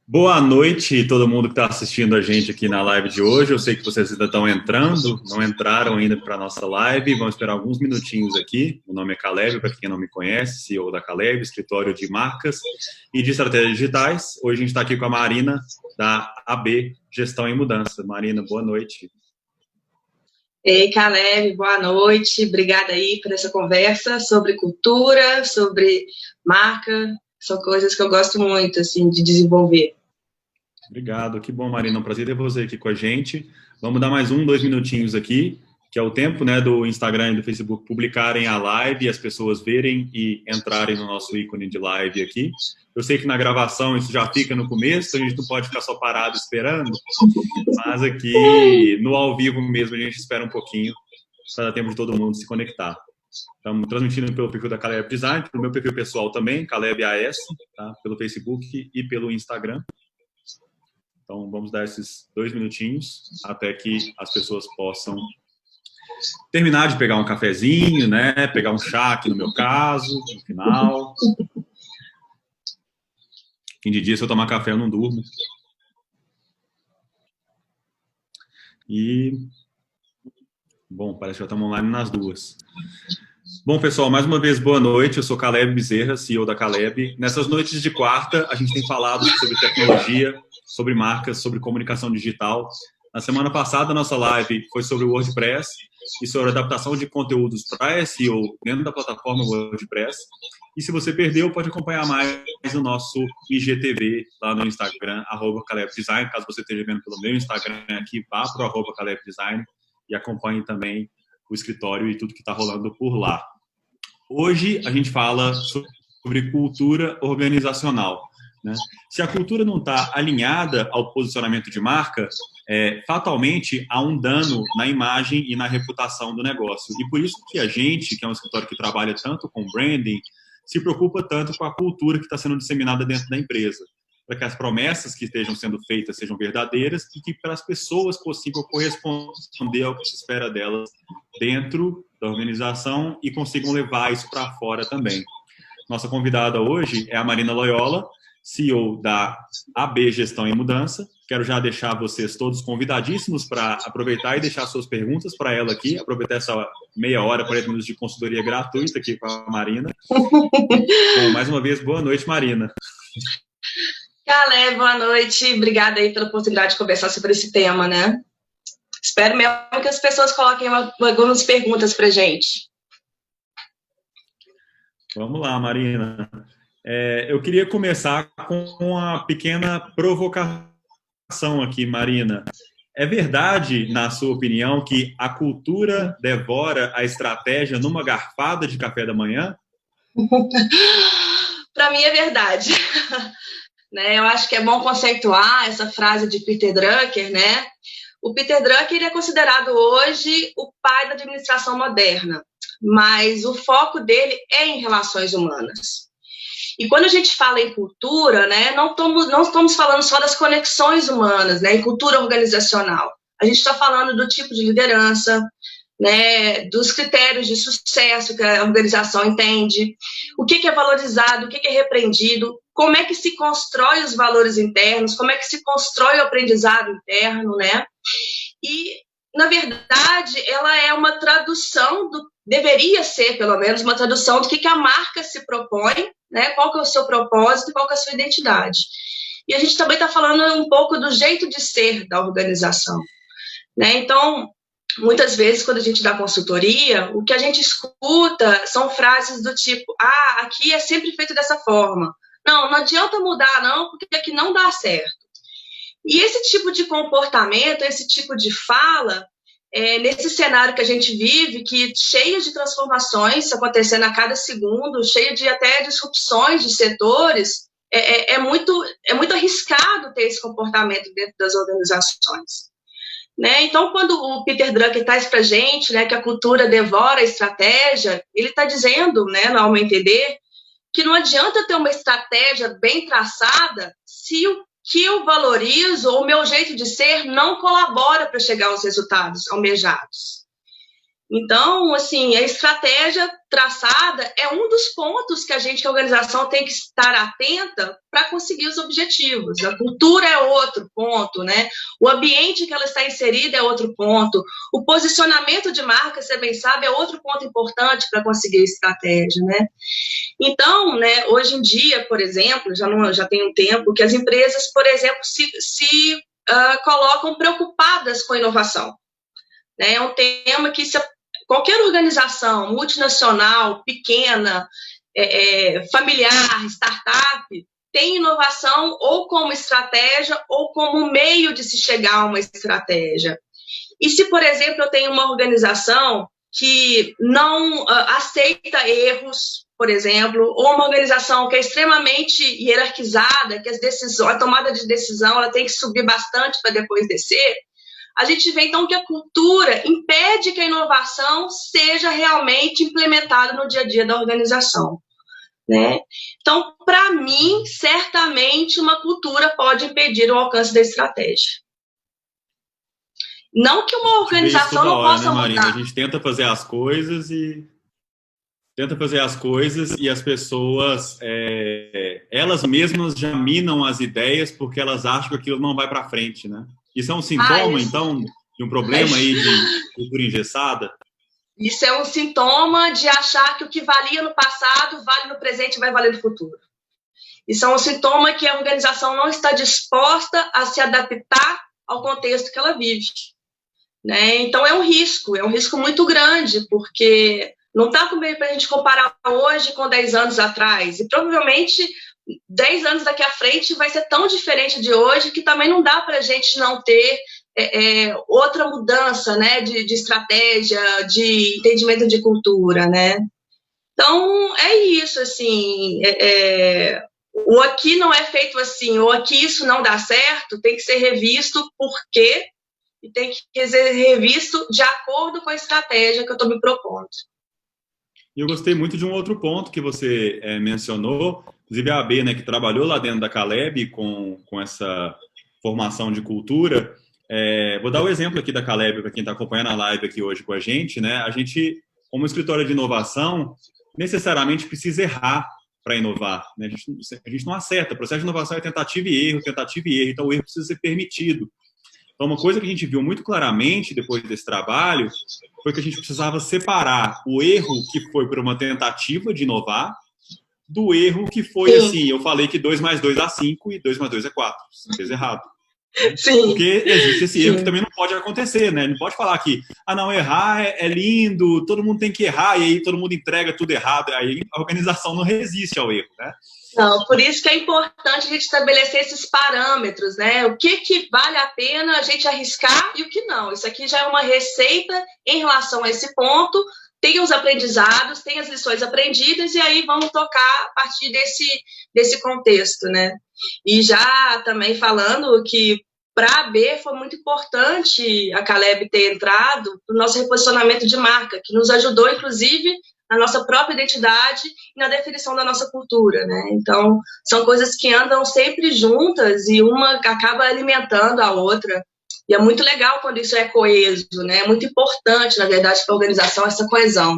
Boa noite, todo mundo que está assistindo a gente aqui na live de hoje. Eu sei que vocês ainda estão entrando, não entraram ainda para a nossa live. Vamos esperar alguns minutinhos aqui. O nome é Caleb, para quem não me conhece, CEO da Caleb, escritório de marcas e de estratégias digitais. Hoje a gente está aqui com a Marina, da AB Gestão em Mudança. Marina, boa noite. Ei, Caleb, boa noite. Obrigada aí por essa conversa sobre cultura, sobre marca. São coisas que eu gosto muito, assim, de desenvolver. Obrigado, que bom, Marina. É um prazer ter você aqui com a gente. Vamos dar mais 2 minutinhos aqui, que é o tempo, né, do Instagram e do Facebook publicarem a live e as pessoas verem e entrarem no nosso ícone de live aqui. Eu sei que na gravação isso já fica no começo, a gente não pode ficar só parado esperando, mas aqui no ao vivo mesmo a gente espera um pouquinho para dar tempo de todo mundo se conectar. Estamos transmitindo pelo perfil da Caleb Design, pelo meu perfil pessoal também, Caleb AS, tá? Pelo Facebook e pelo Instagram. Então, vamos dar esses 2 minutinhos até que as pessoas possam terminar de pegar um cafezinho, né? Pegar um chá aqui no meu caso, no final. Fim de dia, se eu tomar café, eu não durmo. E... Bom, parece que já estamos online nas duas. Bom, pessoal, mais uma vez, boa noite. Eu sou Caleb Bezerra, CEO da Caleb. Nessas noites de quarta, a gente tem falado sobre tecnologia, sobre marcas, sobre comunicação digital. Na semana passada, a nossa live foi sobre o WordPress e sobre adaptação de conteúdos para SEO dentro da plataforma WordPress. E se você perdeu, pode acompanhar mais no nosso IGTV, lá no Instagram, @CalebDesign. Caso você esteja vendo pelo meu Instagram aqui, vá para o @CalebDesign e acompanhe também o escritório e tudo que está rolando por lá. Hoje a gente fala sobre cultura organizacional, né? Se a cultura não está alinhada ao posicionamento de marca, fatalmente há um dano na imagem e na reputação do negócio. E por isso que a gente, que é um escritório que trabalha tanto com branding, se preocupa tanto com a cultura que está sendo disseminada dentro da empresa, para que as promessas que estejam sendo feitas sejam verdadeiras e que para as pessoas possível corresponder ao que se espera delas dentro da organização e consigam levar isso para fora também. Nossa convidada hoje é a Marina Loyola, CEO da AB Gestão em Mudança. Quero já deixar vocês todos convidadíssimos para aproveitar e deixar suas perguntas para ela aqui, aproveitar essa meia hora, 40 minutos de consultoria gratuita aqui com a Marina. Bom, mais uma vez, boa noite, Marina. Caleb, boa noite. Obrigada aí pela oportunidade de conversar sobre esse tema, né? Espero mesmo que as pessoas coloquem algumas perguntas para a gente. Vamos lá, Marina. Eu queria começar com uma pequena provocação aqui, Marina. É verdade, na sua opinião, que a cultura devora a estratégia numa garfada de café da manhã? Para mim é verdade. Né? Eu acho que é bom conceituar essa frase de Peter Drucker, né? O Peter Drucker ele é considerado hoje o pai da administração moderna, mas o foco dele é em relações humanas. E quando a gente fala em cultura, né, não estamos falando só das conexões humanas, né, em cultura organizacional. A gente está falando do tipo de liderança, né, dos critérios de sucesso que a organização entende, o que é valorizado, o que é repreendido, como é que se constrói os valores internos, como é que se constrói o aprendizado interno, né? E, na verdade, ela é uma tradução, deveria ser, pelo menos, uma tradução do que a marca se propõe, né? Qual que é o seu propósito e qual que é a sua identidade. E a gente também está falando um pouco do jeito de ser da organização, né? Então, muitas vezes, quando a gente dá consultoria, o que a gente escuta são frases do tipo, aqui é sempre feito dessa forma. Não adianta mudar, não, porque aqui não dá certo. E esse tipo de comportamento, esse tipo de fala, nesse cenário que a gente vive, que cheio de transformações acontecendo a cada segundo, cheio de até disrupções de setores, é muito arriscado ter esse comportamento dentro das organizações. Né? Então, quando o Peter Drucker traz para a gente, né, que a cultura devora a estratégia, ele está dizendo, né, ao meu entender, que não adianta ter uma estratégia bem traçada se o que eu valorizo ou o meu jeito de ser não colabora para chegar aos resultados almejados. Então, assim, a estratégia traçada é um dos pontos que a organização tem que estar atenta para conseguir os objetivos. A cultura é outro ponto, né? O ambiente que ela está inserida é outro ponto. O posicionamento de marca, você bem sabe, é outro ponto importante para conseguir a estratégia, né? Então, né, hoje em dia, por exemplo, já tem um tempo que as empresas, por exemplo, se colocam preocupadas com a inovação. Né? É um tema que qualquer organização multinacional, pequena, familiar, startup, tem inovação ou como estratégia ou como meio de se chegar a uma estratégia. E se, por exemplo, eu tenho uma organização que não aceita erros, por exemplo, ou uma organização que é extremamente hierarquizada, que a tomada de decisão ela tem que subir bastante para depois descer, a gente vê, então, que a cultura impede que a inovação seja realmente implementada no dia a dia da organização. Né? Então, para mim, certamente, uma cultura pode impedir o alcance da estratégia. Não que uma organização não possa mudar. Marina? A gente tenta fazer as coisas e as pessoas, elas mesmas já minam as ideias porque elas acham que aquilo não vai para frente, né? Isso é um sintoma, então, de um problema aí de cultura engessada? Isso é um sintoma de achar que o que valia no passado vale no presente e vai valer no futuro. Isso é um sintoma que a organização não está disposta a se adaptar ao contexto que ela vive. Né? Então, é um risco muito grande, porque não está com meio para a gente comparar hoje com 10 anos atrás. E provavelmente 10 anos daqui à frente vai ser tão diferente de hoje que também não dá para a gente não ter outra mudança, né, de estratégia, de entendimento de cultura, né? Então, é isso, assim, o aqui não é feito assim, ou aqui isso não dá certo, tem que ser revisto por quê, e tem que ser revisto de acordo com a estratégia que eu estou me propondo. Eu gostei muito de um outro ponto que você mencionou, inclusive a AB, né, que trabalhou lá dentro da Caleb com essa formação de cultura. Vou dar o exemplo aqui da Caleb para quem está acompanhando a live aqui hoje com a gente, né? A gente, como escritório de inovação, necessariamente precisa errar para inovar, né? A gente não acerta. O processo de inovação é tentativa e erro, então o erro precisa ser permitido. Então, uma coisa que a gente viu muito claramente depois desse trabalho foi que a gente precisava separar o erro que foi por uma tentativa de inovar do erro que foi assim, eu falei que 2 mais 2 dá 5 e 2 mais 2 é 4. Você fez errado. Sim. Porque existe esse erro que também não pode acontecer, né? Não pode falar que, não, errar é lindo, todo mundo tem que errar, e aí todo mundo entrega tudo errado, aí a organização não resiste ao erro, né? Não, por isso que é importante a gente estabelecer esses parâmetros, né? O que vale a pena a gente arriscar e o que não. Isso aqui já é uma receita em relação a esse ponto. Tem os aprendizados, tem as lições aprendidas, e aí vamos tocar a partir desse contexto, né? E já também falando que para a B foi muito importante a Caleb ter entrado no nosso reposicionamento de marca, que nos ajudou, inclusive, na nossa própria identidade e na definição da nossa cultura, né? Então, são coisas que andam sempre juntas e uma acaba alimentando a outra. E é muito legal quando isso é coeso, né? É muito importante, na verdade, para a organização essa coesão.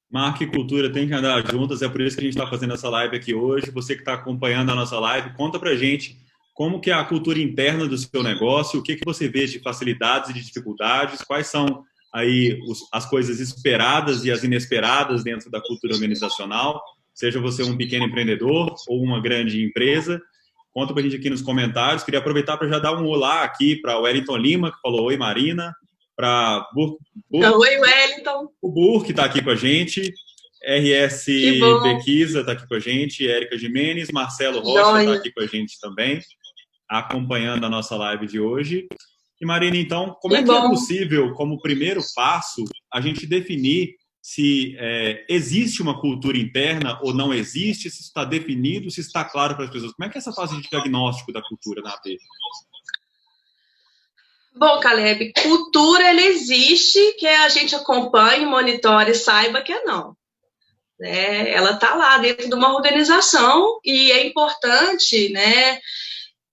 Marca e cultura tem que andar juntas, é por isso que a gente está fazendo essa live aqui hoje. Você que está acompanhando a nossa live, conta pra gente como que é a cultura interna do seu negócio, o que você vê de facilidades e de dificuldades, quais são aí as coisas esperadas e as inesperadas dentro da cultura organizacional, seja você um pequeno empreendedor ou uma grande empresa. Conta pra gente aqui nos comentários. Queria aproveitar para já dar um olá aqui para o Wellington Lima, que falou oi, Marina. Para oi, Wellington. O Bur, que está aqui com a gente. RS Bequiza está aqui com a gente. Érica Jimenez. Marcelo Rocha está aqui com a gente também, acompanhando a nossa live de hoje. E, Marina, então, como é possível, como primeiro passo, a gente definir se existe uma cultura interna ou não existe, se está definido, se está claro para as pessoas? Como é que é essa fase de diagnóstico da cultura na AP? Bom, Caleb, cultura ela existe, que a gente acompanhe, monitore e saiba que não. Né? Ela está lá dentro de uma organização e é importante, né?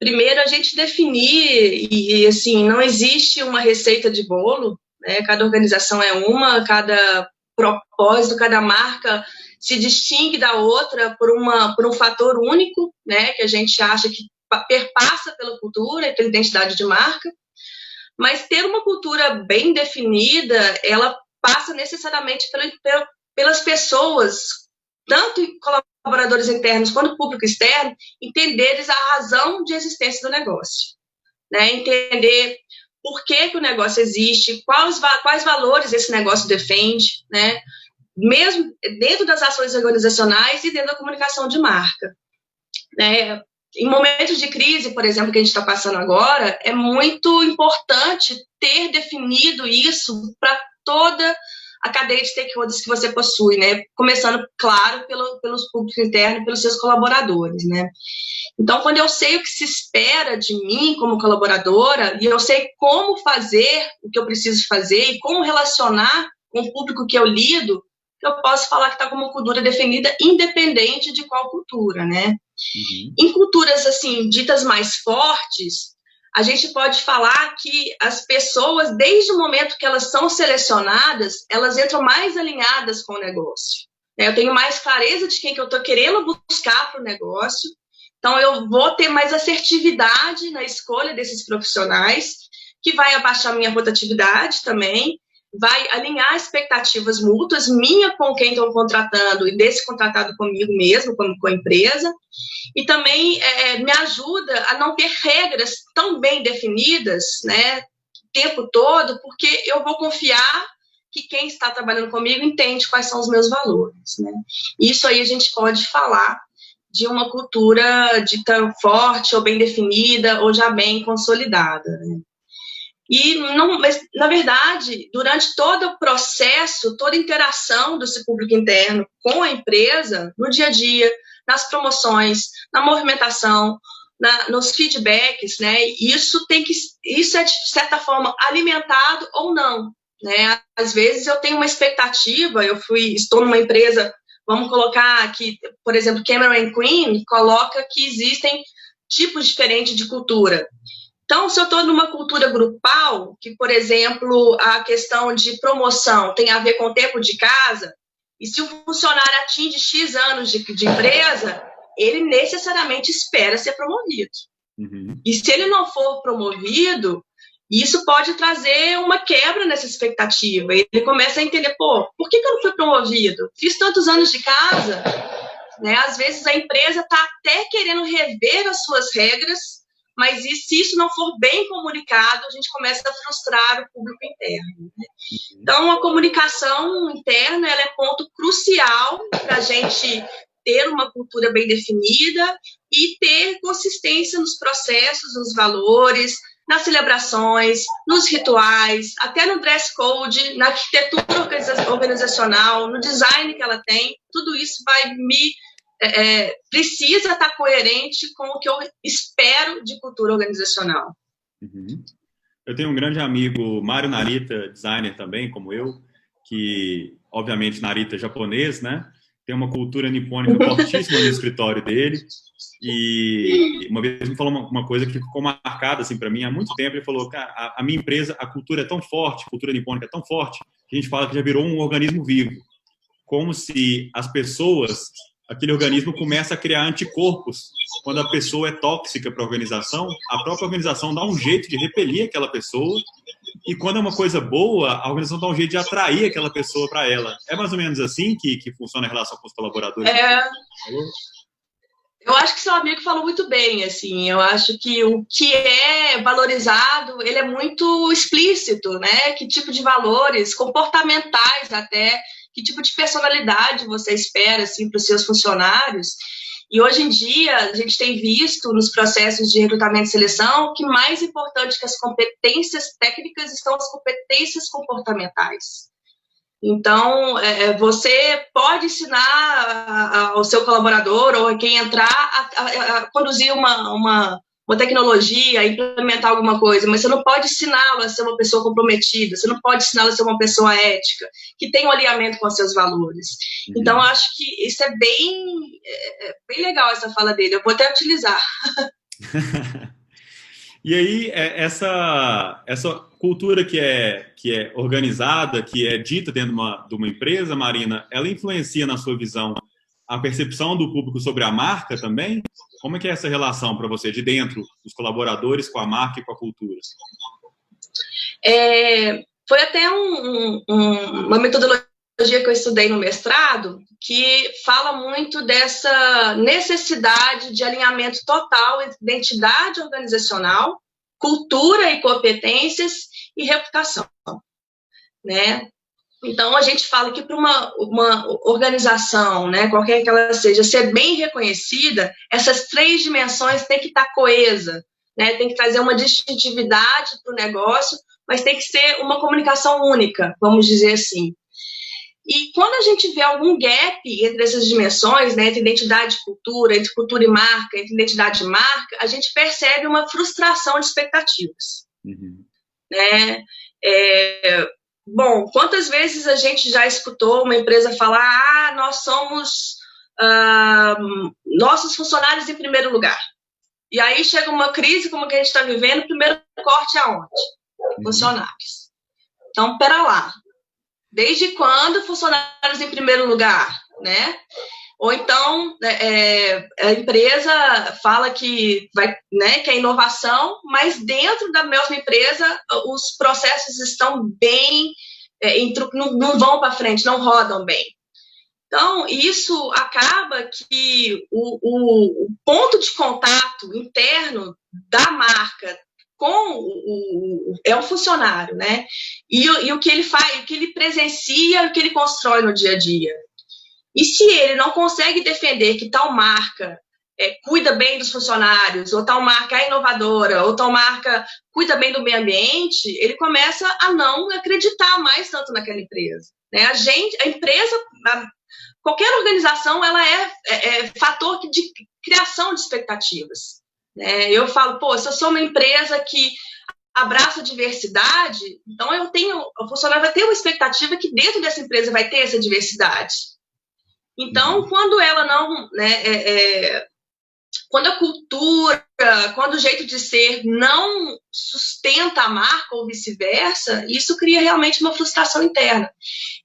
Primeiro a gente definir, e assim, não existe uma receita de bolo, né? Cada organização é uma, cada propósito, cada marca se distingue da outra por um fator único, né? Que a gente acha que perpassa pela cultura e pela identidade de marca. Mas ter uma cultura bem definida, ela passa necessariamente pelas pessoas, tanto colaboradores internos quanto público externo, entenderem a razão de existência do negócio, né? Entender por que o negócio existe, quais valores esse negócio defende, né? Mesmo dentro das ações organizacionais e dentro da comunicação de marca, né? Em momentos de crise, por exemplo, que a gente está passando agora, é muito importante ter definido isso para toda a cadeia de stakeholders que você possui, né? Começando, claro, pelos públicos internos, pelos seus colaboradores, né? Então, quando eu sei o que se espera de mim como colaboradora e eu sei como fazer o que eu preciso fazer e como relacionar com o público que eu lido, eu posso falar que está com uma cultura definida independente de qual cultura, né? Uhum. Em culturas, assim, ditas mais fortes, a gente pode falar que as pessoas, desde o momento que elas são selecionadas, elas entram mais alinhadas com o negócio. Eu tenho mais clareza de quem que eu estou querendo buscar para o negócio, então eu vou ter mais assertividade na escolha desses profissionais, que vai abaixar minha rotatividade também, vai alinhar expectativas mútuas, minha com quem estou contratando e desse contratado comigo mesmo, com a empresa, e também me ajuda a não ter regras tão bem definidas, né, o tempo todo, porque eu vou confiar que quem está trabalhando comigo entende quais são os meus valores, né? Isso aí a gente pode falar de uma cultura dita forte ou bem definida ou já bem consolidada, né? Mas, na verdade, durante todo o processo, toda a interação desse público interno com a empresa, no dia a dia, nas promoções, na movimentação, nos feedbacks, né? Isso é, de certa forma, alimentado ou não, né? Às vezes eu tenho uma expectativa, estou numa empresa, vamos colocar aqui, por exemplo, Cameron Queen coloca que existem tipos diferentes de cultura. Então, se eu estou numa cultura grupal, que, por exemplo, a questão de promoção tem a ver com o tempo de casa, e se o funcionário atinge X anos de empresa, ele necessariamente espera ser promovido. Uhum. E se ele não for promovido, isso pode trazer uma quebra nessa expectativa. Ele começa a entender, por que eu não fui promovido? Fiz tantos anos de casa, né? Às vezes a empresa está até querendo rever as suas regras, mas se isso não for bem comunicado, a gente começa a frustrar o público interno, né? Então, a comunicação interna ela é ponto crucial para a gente ter uma cultura bem definida e ter consistência nos processos, nos valores, nas celebrações, nos rituais, até no dress code, na arquitetura organizacional, no design que ela tem. Tudo isso vai precisa estar coerente com o que eu espero de cultura organizacional. Uhum. Eu tenho um grande amigo, Mário Narita, designer também, como eu, que, obviamente, Narita é japonês, né? Tem uma cultura nipônica fortíssima no escritório dele. E uma vez me falou uma coisa que ficou marcada assim, para mim há muito tempo. Ele falou, cara, a minha empresa, a cultura é tão forte, a cultura nipônica é tão forte, que a gente fala que já virou um organismo vivo. Como se as pessoas... aquele organismo começa a criar anticorpos. Quando a pessoa é tóxica para a própria organização dá um jeito de repelir aquela pessoa, e quando é uma coisa boa, a organização dá um jeito de atrair aquela pessoa para ela. É mais ou menos assim que funciona a relação com os colaboradores? Eu acho que seu amigo falou muito bem, assim, eu acho que o que é valorizado, ele é muito explícito, né? Que tipo de valores, comportamentais até, que tipo de personalidade você espera, assim, para os seus funcionários. E hoje em dia, a gente tem visto nos processos de recrutamento e seleção que mais importante que as competências técnicas estão as competências comportamentais. Então, você pode ensinar ao seu colaborador ou a quem entrar a conduzir uma tecnologia, a implementar alguma coisa, mas você não pode ensiná-lo a ser uma pessoa comprometida, você não pode ensiná-lo a ser uma pessoa ética, que tem um alinhamento com os seus valores. Uhum. Então, eu acho que isso é bem legal, essa fala dele. Eu vou até utilizar. E aí, essa cultura que é organizada, que é dita dentro de uma empresa, Marina, ela influencia, na sua visão, a percepção do público sobre a marca também? Como é que é essa relação para você, de dentro dos colaboradores com a marca e com a cultura? Foi até uma metodologia que eu estudei no mestrado que fala muito dessa necessidade de alinhamento total entre identidade organizacional, cultura e competências e reputação, né? Então, a gente fala que para uma organização, né, qualquer que ela seja, ser bem reconhecida, essas três dimensões têm que estar coesa, né? Tem que trazer uma distintividade para o negócio, mas tem que ser uma comunicação única, vamos dizer assim. E quando a gente vê algum gap entre essas dimensões, né, entre identidade e cultura, entre cultura e marca, entre identidade e marca, a gente percebe uma frustração de expectativas. Uhum. Né? Bom, quantas vezes a gente já escutou uma empresa falar: nós somos nossos funcionários em primeiro lugar. E aí chega uma crise como a que a gente está vivendo, o primeiro corte é aonde? Funcionários. Então, pera lá. Desde quando funcionários em primeiro lugar, né? Ou então a empresa fala que vai, né, que é inovação, mas dentro da mesma empresa os processos estão bem, não vão para frente, não rodam bem. Então, isso acaba que o ponto de contato interno da marca é o funcionário, né? E o que ele faz, o que ele presencia, o que ele constrói no dia a dia. E se ele não consegue defender que tal marca cuida bem dos funcionários, ou tal marca é inovadora, ou tal marca cuida bem do meio ambiente, ele começa a não acreditar mais tanto naquela empresa. Né? A empresa, qualquer organização, ela é fator de criação de expectativas. Né? Eu falo, se eu sou uma empresa que abraça a diversidade, então o funcionário vai ter uma expectativa que dentro dessa empresa vai ter essa diversidade. Então, quando ela não, né, quando a cultura, quando o jeito de ser não sustenta a marca ou vice-versa, isso cria realmente uma frustração interna.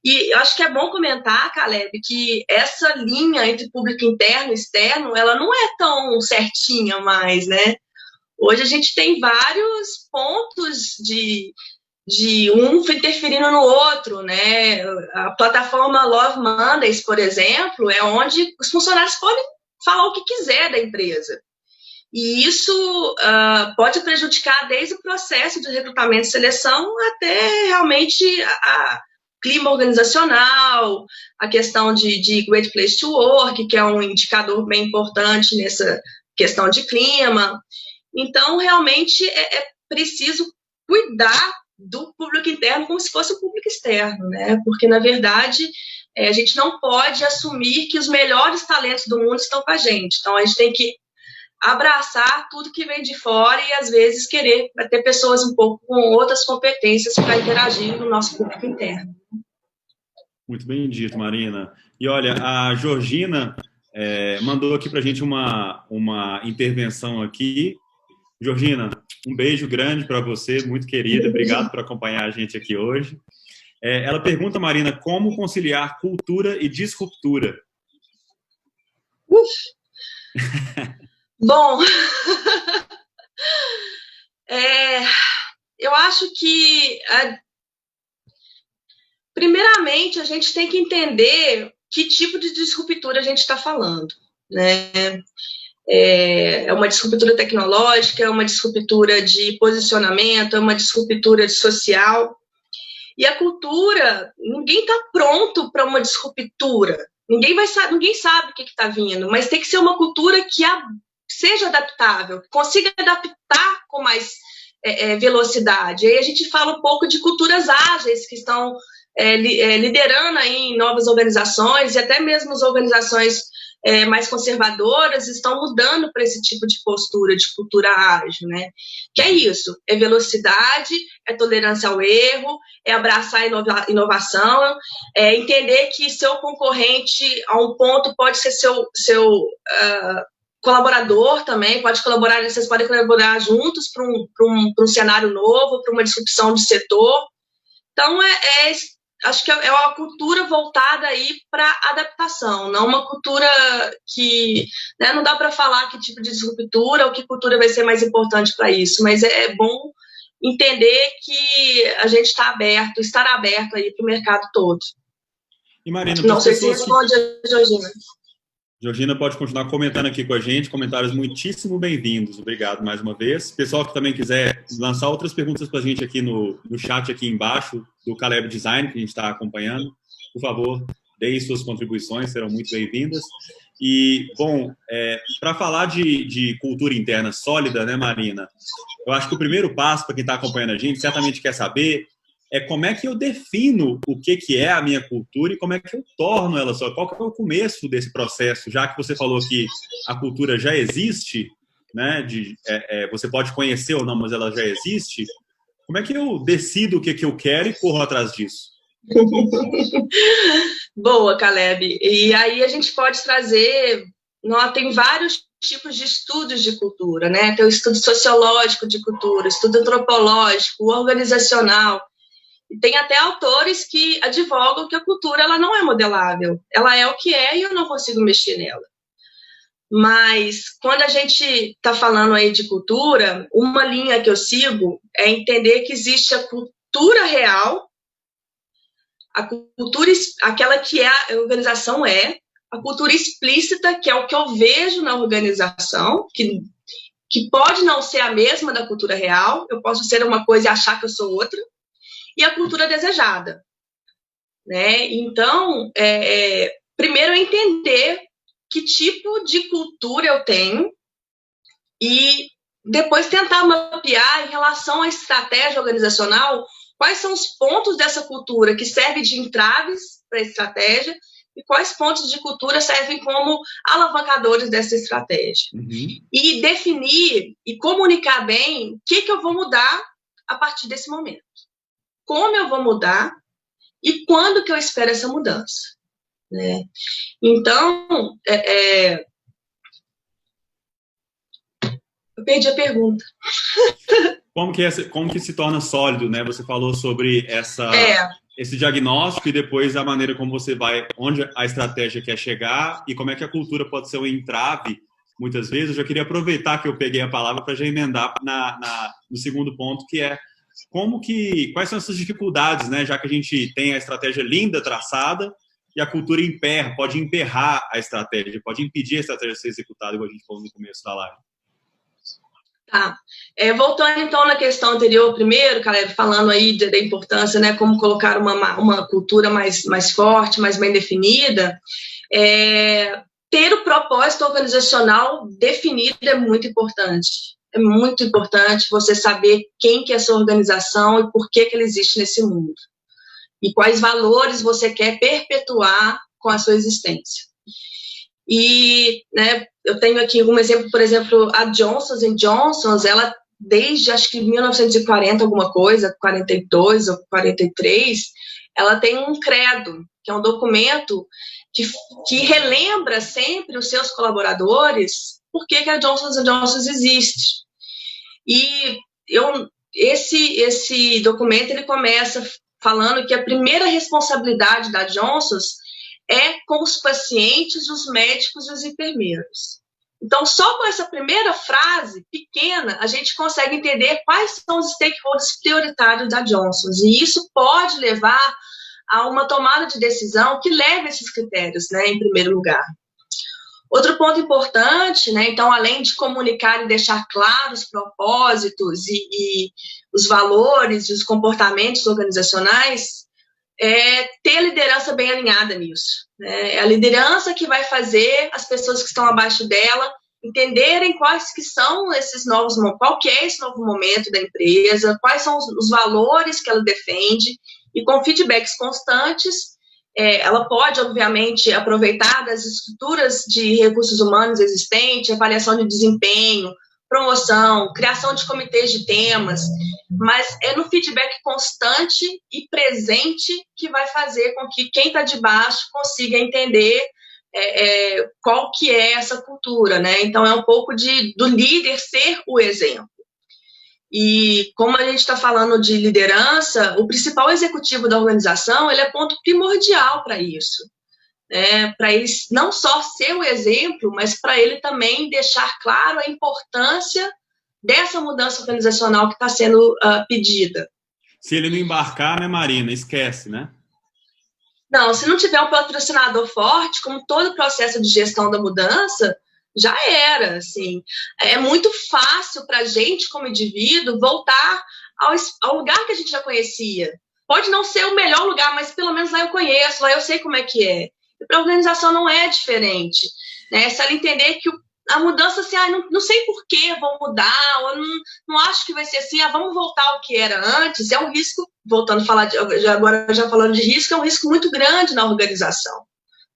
E eu acho que é bom comentar, Caleb, que essa linha entre público interno e externo, ela não é tão certinha mais, né? Hoje a gente tem vários pontos de um interferindo no outro, né? A plataforma Love Mondays, por exemplo, é onde os funcionários podem falar o que quiser da empresa. E isso pode prejudicar desde o processo de recrutamento e seleção até realmente a clima organizacional, a questão de Great Place to Work, que é um indicador bem importante nessa questão de clima. Então, realmente, é preciso cuidar do público interno como se fosse o público externo, né? Porque, na verdade, a gente não pode assumir que os melhores talentos do mundo estão com a gente. Então, a gente tem que abraçar tudo que vem de fora e, às vezes, querer ter pessoas um pouco com outras competências para interagir no nosso público interno. Muito bem dito, Marina. E, olha, a Georgina mandou aqui para a gente uma intervenção aqui. Georgina, um beijo grande para você, muito querida. Obrigado por acompanhar a gente aqui hoje. Ela pergunta, Marina, como conciliar cultura e disruptura? Bom, eu acho que, primeiramente, a gente tem que entender que tipo de disruptura a gente está falando, né? É uma disruptura tecnológica, é uma disruptura de posicionamento, é uma disruptura social. E a cultura, ninguém está pronto para uma disruptura. Ninguém sabe o que está vindo, mas tem que ser uma cultura que seja adaptável, que consiga adaptar com mais velocidade. Aí a gente fala um pouco de culturas ágeis que estão liderando aí em novas organizações, e até mesmo as organizações mais conservadoras estão mudando para esse tipo de postura, de cultura ágil, né? Que é isso, é velocidade, é tolerância ao erro, é abraçar a inovação, é entender que seu concorrente a um ponto pode ser seu colaborador também, pode colaborar, vocês podem colaborar juntos para um cenário novo, para uma disrupção de setor. Então, acho que é uma cultura voltada aí para adaptação, não uma cultura que, né, não dá para falar que tipo de disruptura ou que cultura vai ser mais importante para isso, mas é bom entender que a gente estar aberto aí para o mercado todo. E Marina, não sei se responde a Georgina. Georgina pode continuar comentando aqui com a gente, comentários muitíssimo bem-vindos, obrigado mais uma vez. Pessoal que também quiser lançar outras perguntas para a gente aqui no chat aqui embaixo, do Caleb Design, que a gente está acompanhando, por favor, deem suas contribuições, serão muito bem-vindas. E, bom, para falar de cultura interna sólida, né, Marina, eu acho que o primeiro passo para quem está acompanhando a gente, certamente quer saber como é que eu defino o que é a minha cultura e como é que eu torno ela só. Qual que é o começo desse processo? Já que você falou que a cultura já existe, né? Você pode conhecer ou não, mas ela já existe. Como é que eu decido o que eu quero e corro atrás disso? Boa, Caleb. E aí a gente pode trazer... Tem vários tipos de estudos de cultura, né? Tem o estudo sociológico de cultura, estudo antropológico, organizacional. E tem até autores que advogam que a cultura ela não é modelável. Ela é o que é e eu não consigo mexer nela. Mas quando a gente está falando aí de cultura, uma linha que eu sigo é entender que existe a cultura real, a cultura, aquela que a organização a cultura explícita, que é o que eu vejo na organização, que pode não ser a mesma da cultura real, eu posso ser uma coisa e achar que eu sou outra, e a cultura desejada, né? Então, primeiro entender que tipo de cultura eu tenho e depois tentar mapear em relação à estratégia organizacional quais são os pontos dessa cultura que servem de entraves para a estratégia e quais pontos de cultura servem como alavancadores dessa estratégia. Uhum. E definir e comunicar bem o que eu vou mudar a partir desse momento. Como eu vou mudar e quando que eu espero essa mudança, né? Então, eu perdi a pergunta. Como que se torna sólido, né? Você falou sobre esse diagnóstico e depois a maneira como você vai, onde a estratégia quer chegar e como é que a cultura pode ser um entrave, muitas vezes. Eu já queria aproveitar que eu peguei a palavra para já emendar no segundo ponto, que é quais são essas dificuldades, né? Já que a gente tem a estratégia linda traçada e a cultura pode emperrar a estratégia, pode impedir a estratégia de ser executada, como a gente falou no começo da live. Tá. Voltando então na questão anterior, primeiro, Caleb, falando aí da importância, né, como colocar uma cultura mais forte, mais bem definida, ter o propósito organizacional definido é muito importante. É muito importante você saber quem que é a sua organização e por que ela existe nesse mundo. E quais valores você quer perpetuar com a sua existência. E, né, eu tenho aqui um exemplo, por exemplo, a Johnson & Johnson, ela desde acho que 1940 alguma coisa, 42 ou 43, ela tem um credo, que é um documento que relembra sempre os seus colaboradores por que a Johnson & Johnson existe. E esse documento ele começa falando que a primeira responsabilidade da Johnson é com os pacientes, os médicos e os enfermeiros. Então, só com essa primeira frase pequena, a gente consegue entender quais são os stakeholders prioritários da Johnson. E isso pode levar a uma tomada de decisão que leve esses critérios, né, em primeiro lugar. Outro ponto importante, né, então, além de comunicar e deixar claros os propósitos e os valores e os comportamentos organizacionais, ter a liderança bem alinhada nisso. Né? É a liderança que vai fazer as pessoas que estão abaixo dela entenderem quais que são qual que é esse novo momento da empresa, quais são os valores que ela defende, e com feedbacks constantes, ela pode, obviamente, aproveitar das estruturas de recursos humanos existentes, avaliação de desempenho, promoção, criação de comitês de temas, mas é no feedback constante e presente que vai fazer com que quem está de baixo consiga entender qual que é essa cultura, né? Então, é um pouco do líder ser o exemplo. E como a gente está falando de liderança, o principal executivo da organização, ele é ponto primordial para isso. Para ele não só ser o exemplo, mas para ele também deixar claro a importância dessa mudança organizacional que está sendo pedida. Se ele não embarcar, né, Marina? Esquece, né? Não, se não tiver um patrocinador forte, como todo o processo de gestão da mudança, já era, assim. É muito fácil para a gente, como indivíduo, voltar ao lugar que a gente já conhecia. Pode não ser o melhor lugar, mas pelo menos lá eu conheço, lá eu sei como é que é. E para a organização não é diferente, né? Se ela entender que a mudança, assim, não sei por que vão mudar, ou não acho que vai ser assim, vamos voltar ao que era antes, é um risco, voltando a falar, agora já falando de risco, é um risco muito grande na organização.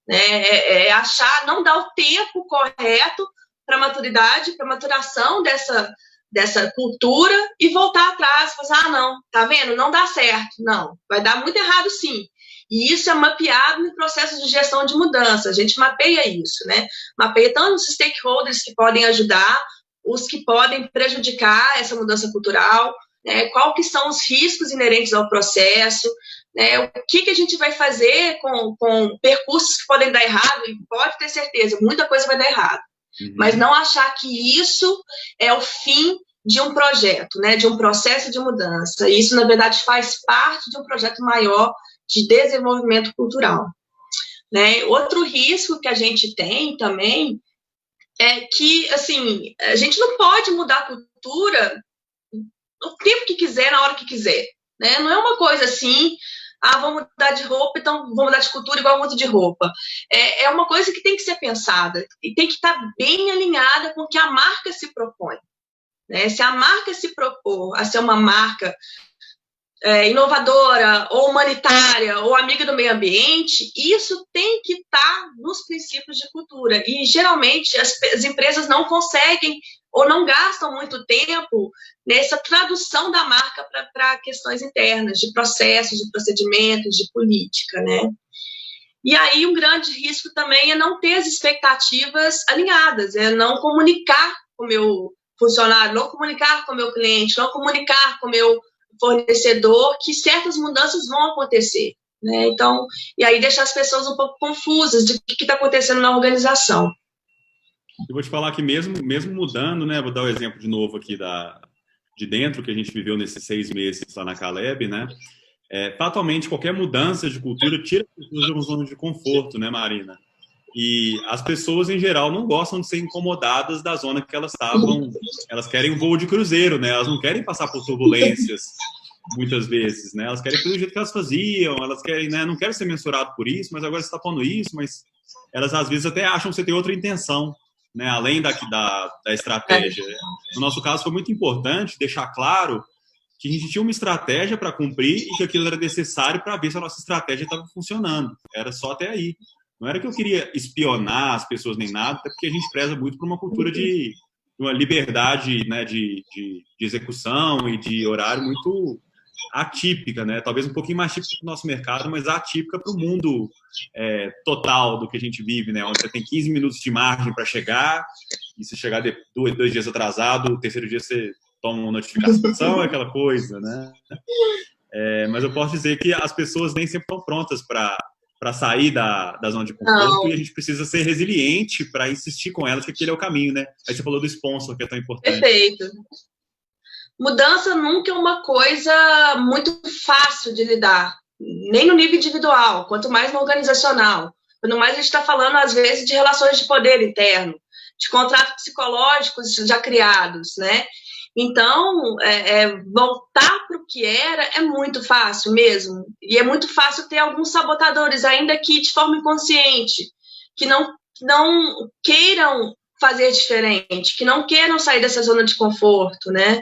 Né? Achar, não dar o tempo correto para a maturidade, para a maturação dessa cultura e voltar atrás, falar, não, tá vendo? Não dá certo. Não, vai dar muito errado sim. E isso é mapeado no processo de gestão de mudança. A gente mapeia isso, né? Mapeia tanto os stakeholders que podem ajudar, os que podem prejudicar essa mudança cultural, né? Qual que são os riscos inerentes ao processo, né? O que a gente vai fazer com percursos que podem dar errado, e pode ter certeza, muita coisa vai dar errado. Mas não achar que isso é o fim de um projeto, né? De um processo de mudança. Isso, na verdade, faz parte de um projeto maior de desenvolvimento cultural. Né? Outro risco que a gente tem também é que, assim, a gente não pode mudar a cultura no tempo que quiser, na hora que quiser. Né? Não é uma coisa assim, vamos mudar de roupa, então vamos mudar de cultura igual mudo de roupa. É uma coisa que tem que ser pensada e tem que estar bem alinhada com o que a marca se propõe. Né? Se a marca se propor a ser uma marca inovadora, ou humanitária, ou amiga do meio ambiente, isso tem que estar nos princípios de cultura. E, geralmente, as empresas não conseguem ou não gastam muito tempo nessa tradução da marca para questões internas, de processos, de procedimentos, de política, né? E aí, um grande risco também é não ter as expectativas alinhadas, é não comunicar com o meu funcionário, não comunicar com o meu cliente, não comunicar com o meu fornecedor que certas mudanças vão acontecer, né? Então, e aí deixar as pessoas um pouco confusas de o que está acontecendo na organização. Eu vou te falar que mesmo mudando, né? Vou dar o exemplo de novo aqui de dentro que a gente viveu nesses 6 meses lá na Caleb, né? Fatalmente, qualquer mudança de cultura tira as pessoas de uma zona de conforto, né, Marina? E as pessoas, em geral, não gostam de ser incomodadas da zona que elas estavam. Elas querem um voo de cruzeiro, né? Elas não querem passar por turbulências, muitas vezes, né? Elas querem fazer do jeito que elas faziam, elas querem, né? Não querem ser mensurado por isso, mas agora você está pondo isso, mas elas, às vezes, até acham que você tem outra intenção, né? Além da estratégia. No nosso caso, foi muito importante deixar claro que a gente tinha uma estratégia para cumprir e que aquilo era necessário para ver se a nossa estratégia estava funcionando. Era só até aí. Não era que eu queria espionar as pessoas nem nada, até porque a gente preza muito por uma cultura de uma liberdade, né, de execução e de horário muito atípica, né? Talvez um pouquinho mais típica para o nosso mercado, mas atípica para o mundo total do que a gente vive, né? Onde você tem 15 minutos de margem para chegar, e se chegar 2 dias atrasado, o terceiro dia você toma uma notificação, aquela coisa, né? Mas eu posso dizer que as pessoas nem sempre estão prontas para sair da zona de conforto, e a gente precisa ser resiliente para insistir com elas que aquele é o caminho, né? Aí você falou do sponsor, que é tão importante. Perfeito. Mudança nunca é uma coisa muito fácil de lidar, nem no nível individual, quanto mais no organizacional. Quanto mais a gente está falando, às vezes, de relações de poder interno, de contratos psicológicos já criados, né? Então, voltar para o que era é muito fácil mesmo. E é muito fácil ter alguns sabotadores, ainda que de forma inconsciente, que não queiram fazer diferente, que não queiram sair dessa zona de conforto, né?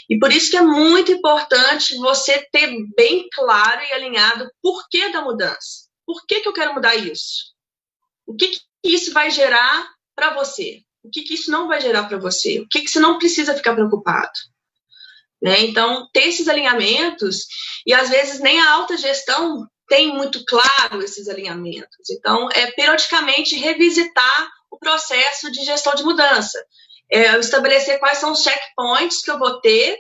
E por isso que é muito importante você ter bem claro e alinhado o porquê da mudança. Por que eu quero mudar isso? O que isso vai gerar para você? O que isso não vai gerar para você? O que você não precisa ficar preocupado? Né? Então, ter esses alinhamentos, e às vezes nem a alta gestão tem muito claro esses alinhamentos. Então, periodicamente revisitar o processo de gestão de mudança. Estabelecer quais são os checkpoints que eu vou ter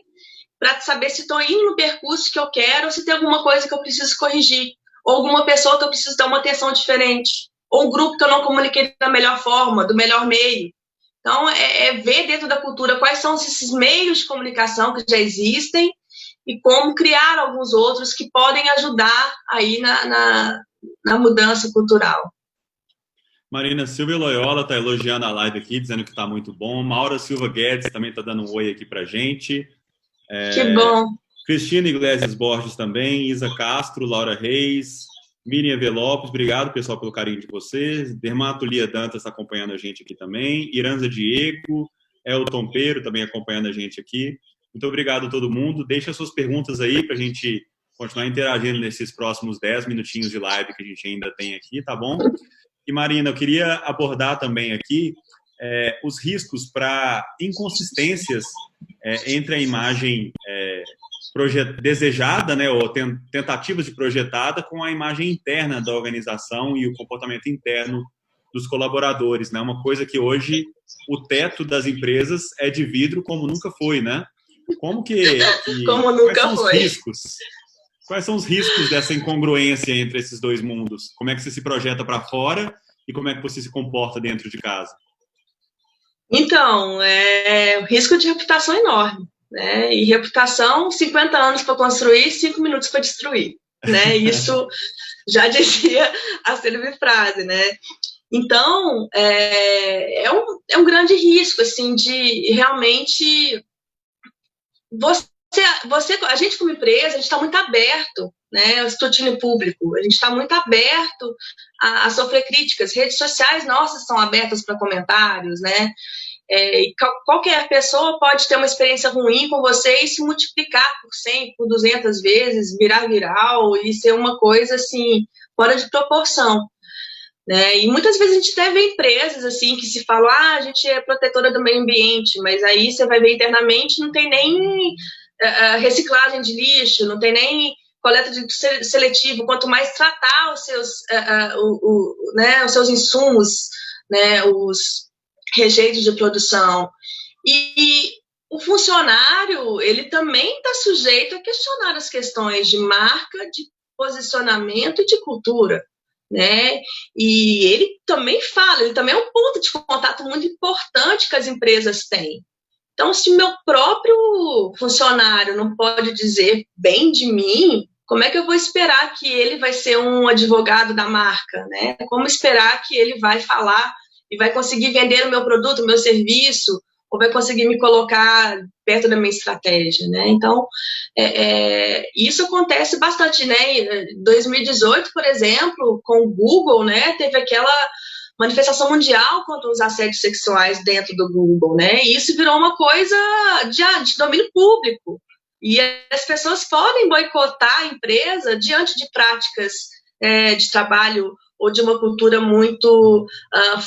para saber se estou indo no percurso que eu quero ou se tem alguma coisa que eu preciso corrigir, ou alguma pessoa que eu preciso dar uma atenção diferente, ou um grupo que eu não comuniquei da melhor forma, do melhor meio. Então, ver dentro da cultura quais são esses meios de comunicação que já existem e como criar alguns outros que podem ajudar aí na mudança cultural. Marina Silvia Loyola está elogiando a live aqui, dizendo que está muito bom. Maura Silva Guedes também está dando um oi aqui para a gente. Que bom. Cristina Iglesias Borges também, Isa Castro, Laura Reis, Miriam Velopes, obrigado, pessoal, pelo carinho de vocês. Dermato Lia Dantas está acompanhando a gente aqui também. Iranza Diego, Elton Pero também acompanhando a gente aqui. Muito obrigado a todo mundo. Deixa suas perguntas aí para a gente continuar interagindo nesses próximos 10 minutinhos de live que a gente ainda tem aqui, tá bom? E, Marina, eu queria abordar também aqui os riscos para inconsistências entre a imagem desejada, né, ou tentativas de projetada com a imagem interna da organização e o comportamento interno dos colaboradores, né? Uma coisa que hoje o teto das empresas é de vidro como nunca foi, né? Como nunca quais são foi. Os riscos? Quais são os riscos dessa incongruência entre esses dois mundos? Como é que você se projeta para fora e como é que você se comporta dentro de casa? Então, o risco de reputação é enorme, né? E reputação, 50 anos para construir, 5 minutos para destruir, né? Isso já dizia a célebre frase, né? Então, é um grande risco, assim, de realmente a gente como empresa, a gente está muito aberto, né, ao escrutínio público, a gente está muito aberto a sofrer críticas, redes sociais nossas são abertas para comentários, né, qualquer pessoa pode ter uma experiência ruim com você e se multiplicar por 100, por 200 vezes, virar viral e ser uma coisa, assim, fora de proporção. Né? E muitas vezes a gente até vê empresas assim que se falam, a gente é protetora do meio ambiente, mas aí você vai ver internamente, não tem nem reciclagem de lixo, não tem nem coleta de seletivo, quanto mais tratar os seus, né, os seus insumos, né, os rejeitos de produção. E o funcionário, ele também está sujeito a questionar as questões de marca, de posicionamento e de cultura. Né? E ele também é um ponto de contato muito importante que as empresas têm. Então, se meu próprio funcionário não pode dizer bem de mim, como é que eu vou esperar que ele vai ser um advogado da marca, né? Como esperar que ele vai falar e vai conseguir vender o meu produto, o meu serviço, ou vai conseguir me colocar perto da minha estratégia, né? Então, isso acontece bastante, né? Em 2018, por exemplo, com o Google, né? Teve aquela manifestação mundial contra os assédios sexuais dentro do Google, né? E isso virou uma coisa de domínio público. E as pessoas podem boicotar a empresa diante de práticas de trabalho ou de uma cultura muito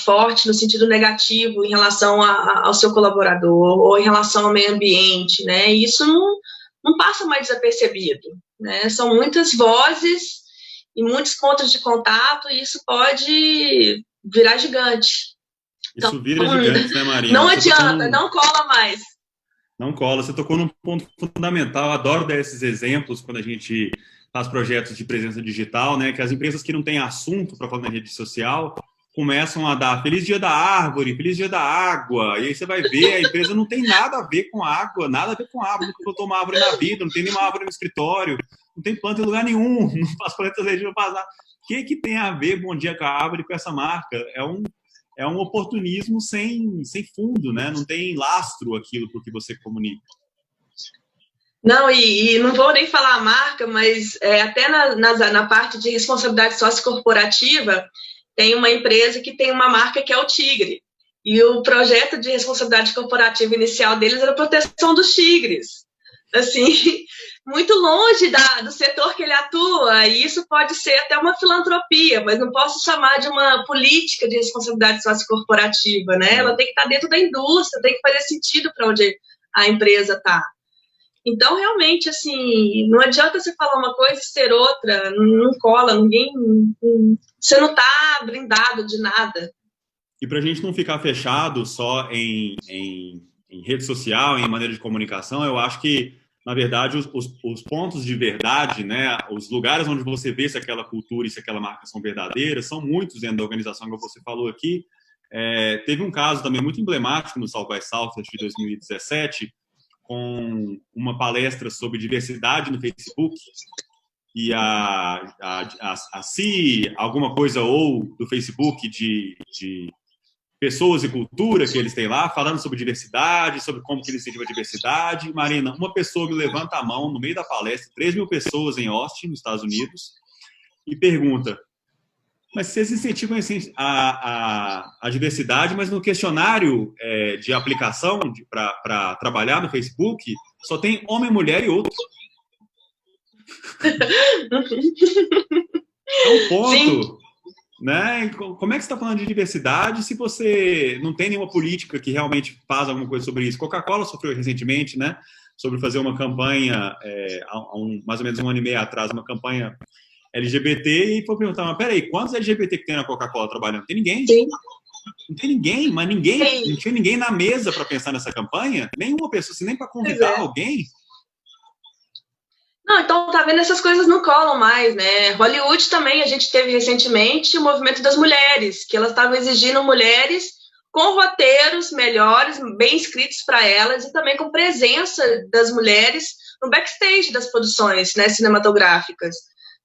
forte no sentido negativo em relação ao seu colaborador ou em relação ao meio ambiente, né? E isso não passa mais desapercebido, né? São muitas vozes e muitos pontos de contato e isso pode virar gigante. Isso então, vira gigante, né, Marina? Não adianta, não cola mais. Não cola. Você tocou num ponto fundamental. Eu adoro dar esses exemplos quando a gente faz projetos de presença digital, né? Que as empresas que não têm assunto para falar na rede social começam a dar Feliz Dia da Árvore, Feliz Dia da Água. E aí você vai ver, a empresa não tem nada a ver com água, nada a ver com árvore. Nunca botou uma árvore na vida, não tem nenhuma árvore no escritório, não tem planta em lugar nenhum, não faz plantas legislativas para passar. O que tem a ver Bom Dia com a Árvore com essa marca? É um oportunismo sem fundo, né? Não tem lastro aquilo por que você comunica. Não, e não vou nem falar a marca, mas até na parte de responsabilidade sociocorporativa, tem uma empresa que tem uma marca que é o Tigre. E o projeto de responsabilidade corporativa inicial deles era a proteção dos tigres. Assim, muito longe do setor que ele atua, e isso pode ser até uma filantropia, mas não posso chamar de uma política de responsabilidade sociocorporativa, né? Ela tem que estar dentro da indústria, tem que fazer sentido para onde a empresa está. Então, realmente, assim, não adianta você falar uma coisa e ser outra, não cola, ninguém. Você não está blindado de nada. E para a gente não ficar fechado só em rede social, em maneira de comunicação, eu acho que, na verdade, os pontos de verdade, né, os lugares onde você vê se aquela cultura e se aquela marca são verdadeiras, são muitos dentro da organização, como você falou aqui. Teve um caso também muito emblemático no South by Southwest de 2017, com uma palestra sobre diversidade no Facebook, e a CI, alguma coisa ou do Facebook de pessoas e cultura que eles têm lá, falando sobre diversidade, sobre como que eles incentivam a diversidade. Marina, uma pessoa me levanta a mão no meio da palestra, 3.000 pessoas em Austin, nos Estados Unidos, e pergunta: mas vocês incentivam a diversidade, mas no questionário de aplicação para trabalhar no Facebook, só tem homem, mulher e outro. É um ponto. Sim. Né? Como é que você está falando de diversidade se você não tem nenhuma política que realmente faz alguma coisa sobre isso? Coca-Cola sofreu recentemente, né, sobre fazer uma campanha, mais ou menos 1 ano e meio atrás, uma campanha LGBT, e foi perguntar: mas peraí, quantos LGBT que tem na Coca-Cola trabalhando? Não tem ninguém. Sim. Não tem ninguém, mas ninguém, não tinha ninguém na mesa para pensar nessa campanha, nenhuma pessoa, assim, nem para convidar alguém. Não, então, tá vendo, essas coisas não colam mais, né? Hollywood também, a gente teve recentemente o movimento das mulheres, que elas estavam exigindo mulheres com roteiros melhores, bem escritos para elas, e também com presença das mulheres no backstage das produções, né, cinematográficas.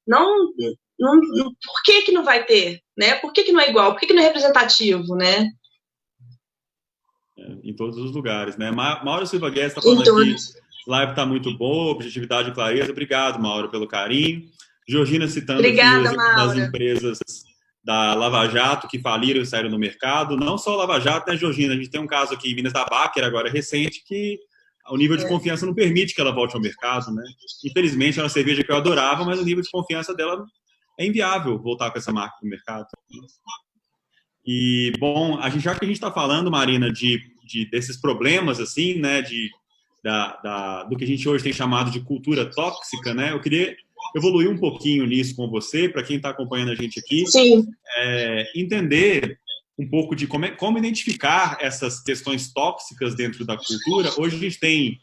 Por que não vai ter, né? Por que não é igual? Por que não é representativo, né? Em todos os lugares, né? Mauro Silva Guedes está falando aqui: live está muito boa, objetividade e clareza. Obrigado, Mauro, pelo carinho. Georgina citando Obrigada, aqui das empresas da Lava Jato que faliram e saíram no mercado. Não só a Lava Jato, né, Georgina? A gente tem um caso aqui em Minas da Baker, agora recente, que o nível de confiança não permite que ela volte ao mercado, né? Infelizmente, é uma cerveja que eu adorava, mas o nível de confiança dela é inviável voltar com essa marca no mercado. E, bom, já que a gente está falando, Marina, desses problemas, assim, né, do que a gente hoje tem chamado de cultura tóxica, né? Eu queria evoluir um pouquinho nisso com você, para quem está acompanhando a gente aqui. Sim. Entender um pouco de como identificar essas questões tóxicas dentro da cultura. Hoje a gente tem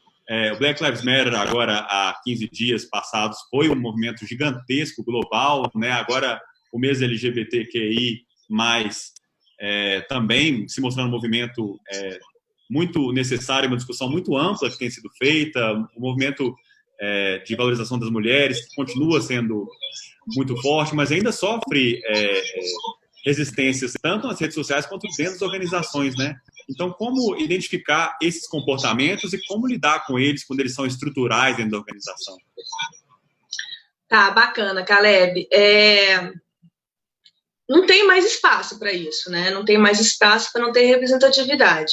o Black Lives Matter, agora há 15 dias passados, foi um movimento gigantesco, global, né? Agora o mês LGBTQI+, também se mostrando um movimento muito necessário, uma discussão muito ampla que tem sido feita, um movimento de valorização das mulheres que continua sendo muito forte, mas ainda sofre resistências tanto nas redes sociais quanto dentro das organizações, né? Então, como identificar esses comportamentos e como lidar com eles quando eles são estruturais dentro da organização? Tá, bacana, Caleb. Não tem mais espaço para isso, né? Não tem mais espaço para não ter representatividade.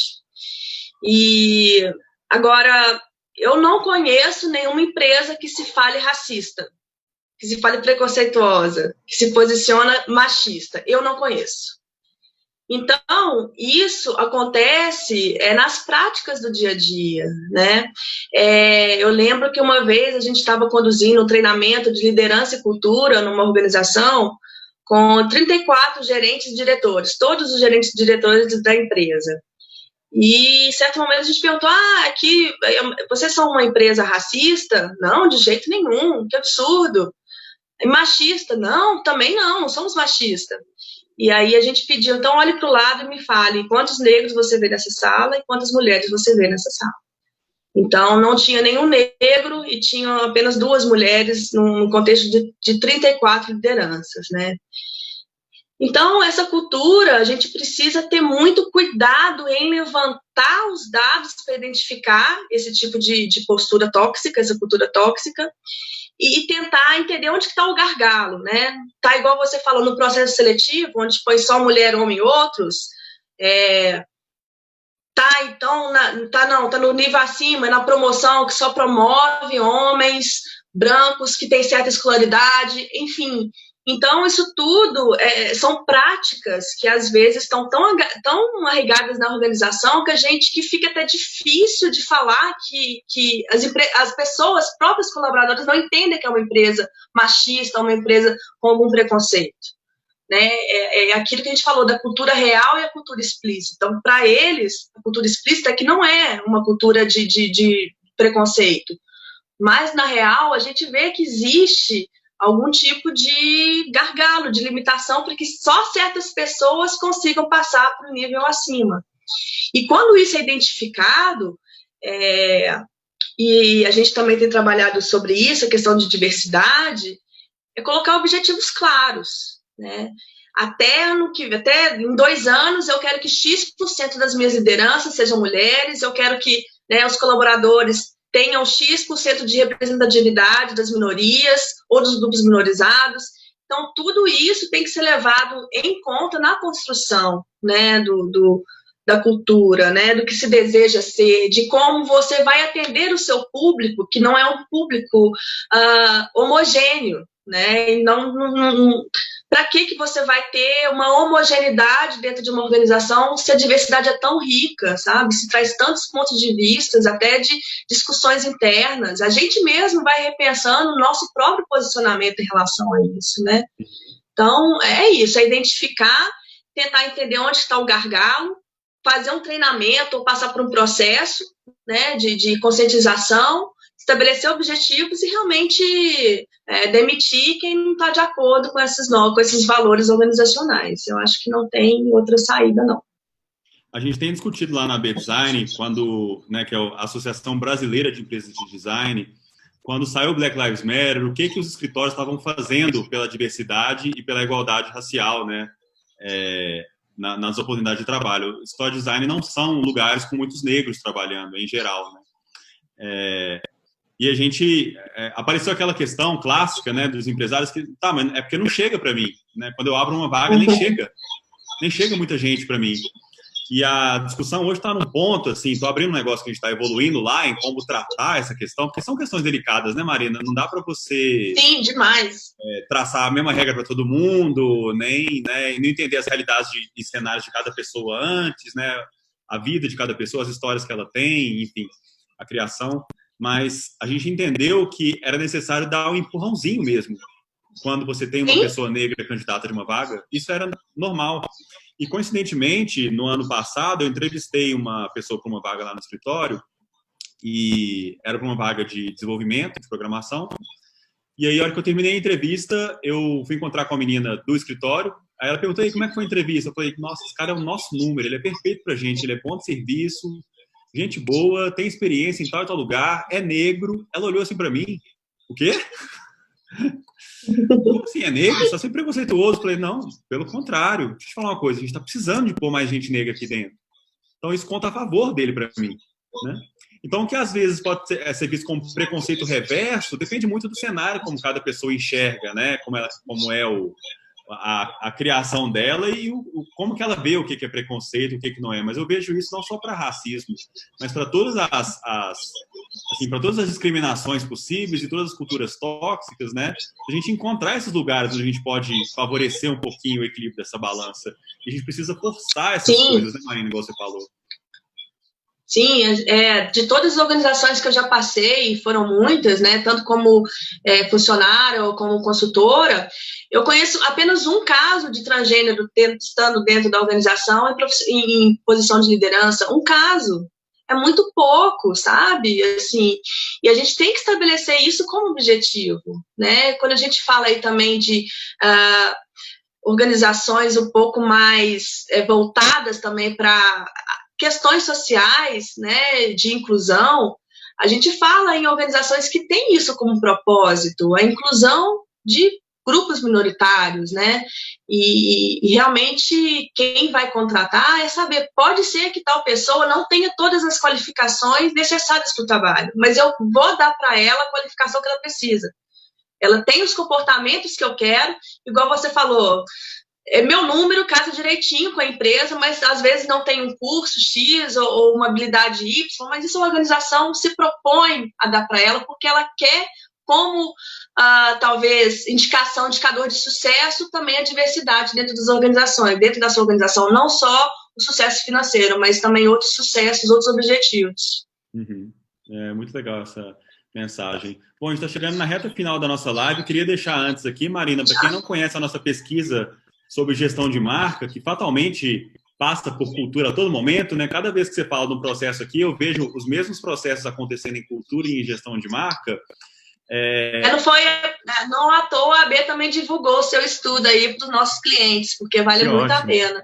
E agora, eu não conheço nenhuma empresa que se fale racista, que se fale preconceituosa, que se posiciona machista. Eu não conheço. Então, isso acontece nas práticas do dia a dia, né? Eu lembro que uma vez a gente estava conduzindo um treinamento de liderança e cultura numa organização com 34 gerentes e diretores, todos os gerentes e diretores da empresa. E, em certo momento, a gente perguntou: aqui, vocês são uma empresa racista? Não, de jeito nenhum, que absurdo. Machista? Não, também não somos machistas. E aí a gente pediu: então olhe para o lado e me fale quantos negros você vê nessa sala e quantas mulheres você vê nessa sala. Então, não tinha nenhum negro e tinham apenas 2 mulheres num contexto de 34 lideranças, né? Então, essa cultura, a gente precisa ter muito cuidado em levantar os dados para identificar esse tipo de postura tóxica, essa cultura tóxica, e tentar entender onde está o gargalo, né? Tá igual você falou no processo seletivo, onde põe só mulher, homem e outros. Tá no nível acima, na promoção que só promove homens brancos que têm certa escolaridade, enfim. Então, isso tudo são práticas que, às vezes, estão tão arraigadas na organização que fica até difícil de falar que as pessoas, próprios colaboradores, não entendem que é uma empresa machista, uma empresa com algum preconceito. Né? É aquilo que a gente falou da cultura real e a cultura explícita. Então, para eles, a cultura explícita é que não é uma cultura de preconceito. Mas, na real, a gente vê que existe algum tipo de gargalo, de limitação, para que só certas pessoas consigam passar para o nível acima. E quando isso é identificado, e a gente também tem trabalhado sobre isso, a questão de diversidade, é colocar objetivos claros, né? Até em 2 anos eu quero que X% das minhas lideranças sejam mulheres, eu quero que, né, os colaboradores tenham X% de representatividade das minorias ou dos grupos minorizados. Então, tudo isso tem que ser levado em conta na construção, né, da cultura, né, do que se deseja ser, de como você vai atender o seu público, que não é um público homogêneo, né, e para que você vai ter uma homogeneidade dentro de uma organização se a diversidade é tão rica, sabe? Se traz tantos pontos de vista, até de discussões internas. A gente mesmo vai repensando o nosso próprio posicionamento em relação a isso, né? Então, é isso, é identificar, tentar entender onde está o gargalo, fazer um treinamento ou passar por um processo, né, de conscientização, estabelecer objetivos e realmente demitir quem não está de acordo com esses valores organizacionais. Eu acho que não tem outra saída, não. A gente tem discutido lá na B-Design, que é a Associação Brasileira de Empresas de Design, quando saiu o Black Lives Matter, o que os escritórios estavam fazendo pela diversidade e pela igualdade racial, né, nas oportunidades de trabalho. O escritório de design não são lugares com muitos negros trabalhando, em geral, né. E a gente apareceu aquela questão clássica, né, dos empresários que mas é porque não chega para mim, né? Quando eu abro uma vaga nem chega muita gente para mim. E a discussão hoje está num ponto assim, estou abrindo um negócio que a gente está evoluindo lá em como tratar essa questão, porque são questões delicadas, né, Marina? Não dá para você traçar a mesma regra para todo mundo, nem entender as realidades e cenários de cada pessoa antes, né? A vida de cada pessoa, as histórias que ela tem, enfim, a criação. Mas a gente entendeu que era necessário dar um empurrãozinho mesmo. Quando você tem uma pessoa negra candidata de uma vaga, isso era normal. E, coincidentemente, no ano passado, eu entrevistei uma pessoa para uma vaga lá no escritório, e era para uma vaga de desenvolvimento, de programação. E aí, a hora que eu terminei a entrevista, eu fui encontrar com a menina do escritório. Aí ela perguntou, como é que foi a entrevista? Eu falei, nossa, esse cara é o nosso número, ele é perfeito para a gente, ele é bom de serviço, gente boa, tem experiência em tal e tal lugar, é negro. Ela olhou assim pra mim, o quê? Como assim, é negro? Você está sempre preconceituoso. Eu falei, não, pelo contrário. Deixa eu te falar uma coisa, a gente está precisando de pôr mais gente negra aqui dentro. Então isso conta a favor dele para mim, né? Então o que às vezes pode ser visto como preconceito reverso, depende muito do cenário, como cada pessoa enxerga, né? Como é a criação dela e como que ela vê o que é preconceito, o que não é. Mas eu vejo isso não só para racismo, mas para todas para todas as discriminações possíveis e todas as culturas tóxicas, né? A gente encontrar esses lugares onde a gente pode favorecer um pouquinho o equilíbrio dessa balança. E a gente precisa forçar essas coisas, né, Marina, igual você falou. Sim, de todas as organizações que eu já passei, foram muitas, né, tanto como funcionária ou como consultora, eu conheço apenas um caso de transgênero estando dentro da organização em posição de liderança, um caso. É muito pouco, sabe? Assim, e a gente tem que estabelecer isso como objetivo, né? Quando a gente fala aí também de organizações um pouco mais voltadas também para questões sociais, né, de inclusão, a gente fala em organizações que têm isso como propósito, a inclusão de grupos minoritários, né, e realmente quem vai contratar é saber, pode ser que tal pessoa não tenha todas as qualificações necessárias para o trabalho, mas eu vou dar para ela a qualificação que ela precisa. Ela tem os comportamentos que eu quero, igual você falou, meu número casa direitinho com a empresa, mas às vezes não tem um curso X ou uma habilidade Y, mas isso a organização se propõe a dar para ela porque ela quer como talvez indicador de sucesso, também a diversidade dentro das organizações, dentro da sua organização, não só o sucesso financeiro, mas também outros sucessos, outros objetivos. Uhum. É muito legal essa mensagem. Bom, a gente está chegando na reta final da nossa live. Eu queria deixar antes aqui, Marina, para quem não conhece a nossa pesquisa sobre gestão de marca, que fatalmente passa por cultura a todo momento, né? Cada vez que você fala de um processo aqui, eu vejo os mesmos processos acontecendo em cultura e em gestão de marca. Não à toa, a B também divulgou o seu estudo aí para os nossos clientes, porque vale muito a pena.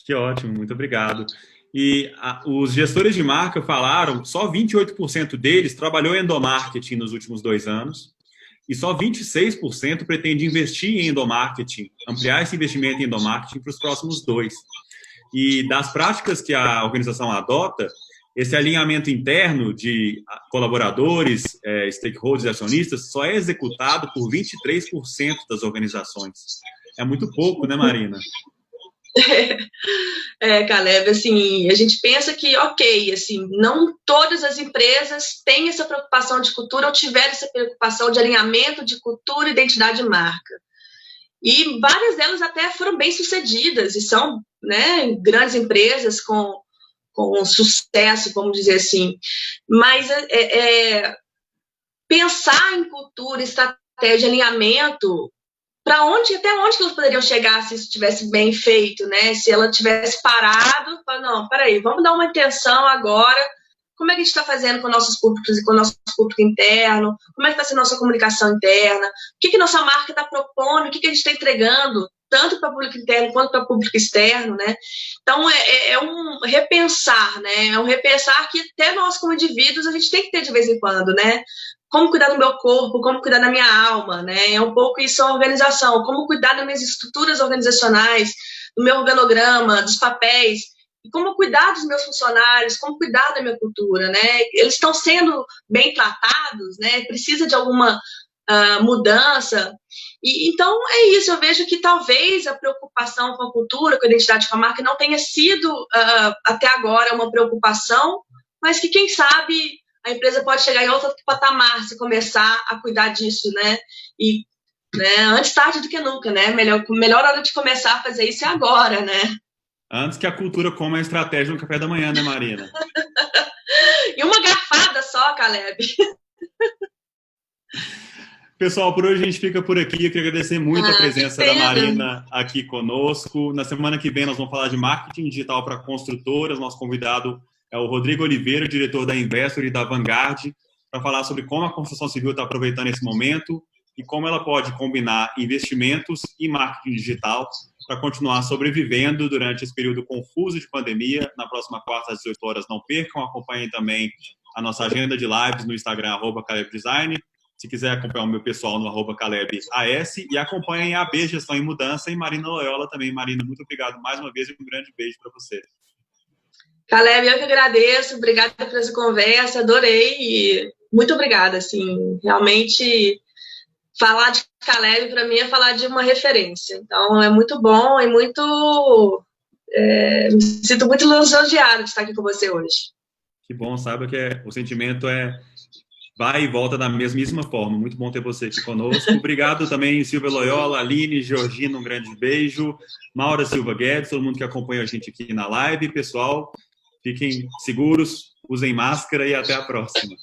Que ótimo, muito obrigado. E os gestores de marca falaram, só 28% deles trabalhou em endomarketing nos últimos 2 anos e só 26% pretende investir em endomarketing, ampliar esse investimento em endomarketing para os próximos 2. E das práticas que a organização adota, esse alinhamento interno de colaboradores, stakeholders e acionistas só é executado por 23% das organizações. É muito pouco, né, Marina? Caleb, assim, a gente pensa que, ok, assim, não todas as empresas têm essa preocupação de cultura ou tiveram essa preocupação de alinhamento de cultura e identidade de marca. E várias delas até foram bem-sucedidas e são, né, grandes empresas com sucesso, vamos dizer assim. Mas pensar em cultura, estratégia, alinhamento, até onde que elas poderiam chegar se isso tivesse bem feito, né? Se ela tivesse parado, não, peraí, vamos dar uma atenção agora, como é que a gente está fazendo com nossos públicos e com o nosso público interno, como é que está sendo a nossa comunicação interna, o que nossa marca está propondo, o que a gente está entregando, tanto para o público interno quanto para o público externo, né? Então, é um repensar, né? É um repensar que até nós, como indivíduos, a gente tem que ter de vez em quando, né? Como cuidar do meu corpo, como cuidar da minha alma, né? É um pouco isso a organização, como cuidar das minhas estruturas organizacionais, do meu organograma, dos papéis, e como cuidar dos meus funcionários, como cuidar da minha cultura, né? Eles estão sendo bem tratados, né? Precisa de alguma mudança. Então, é isso. Eu vejo que talvez a preocupação com a cultura, com a identidade com a marca, não tenha sido, até agora, uma preocupação, mas que, quem sabe, a empresa pode chegar em outro patamar se começar a cuidar disso, né? E, né, antes tarde do que nunca, né? Melhor hora de começar a fazer isso é agora, né? Antes que a cultura coma a estratégia no café da manhã, né, Marina? E uma garfada só, Caleb. Pessoal, por hoje a gente fica por aqui. Eu queria agradecer muito a presença da Marina aqui conosco. Na semana que vem nós vamos falar de marketing digital para construtoras. Nosso convidado é o Rodrigo Oliveira, diretor da Investor e da Vanguard, para falar sobre como a construção civil está aproveitando esse momento e como ela pode combinar investimentos e marketing digital para continuar sobrevivendo durante esse período confuso de pandemia. Na próxima quarta, às 18 horas, não percam. Acompanhem também a nossa agenda de lives no Instagram, @CalebDesign. Se quiser acompanhar o meu pessoal no @CalebAS, e acompanhem a AB Gestão em Mudança e Marina Loyola também. Marina, muito obrigado mais uma vez e um grande beijo para você. Caleb, eu que agradeço, obrigada por essa conversa, adorei e muito obrigada, assim, realmente falar de Caleb para mim é falar de uma referência, então é muito bom e me sinto muito lisonjeada de estar aqui com você hoje. Que bom, saiba que o sentimento vai e volta da mesmíssima forma. Muito bom ter você aqui conosco. Obrigado também, Silvia Loyola, Aline, Georgina, um grande beijo. Maura Silva Guedes, todo mundo que acompanha a gente aqui na live. Pessoal, fiquem seguros, usem máscara e até a próxima.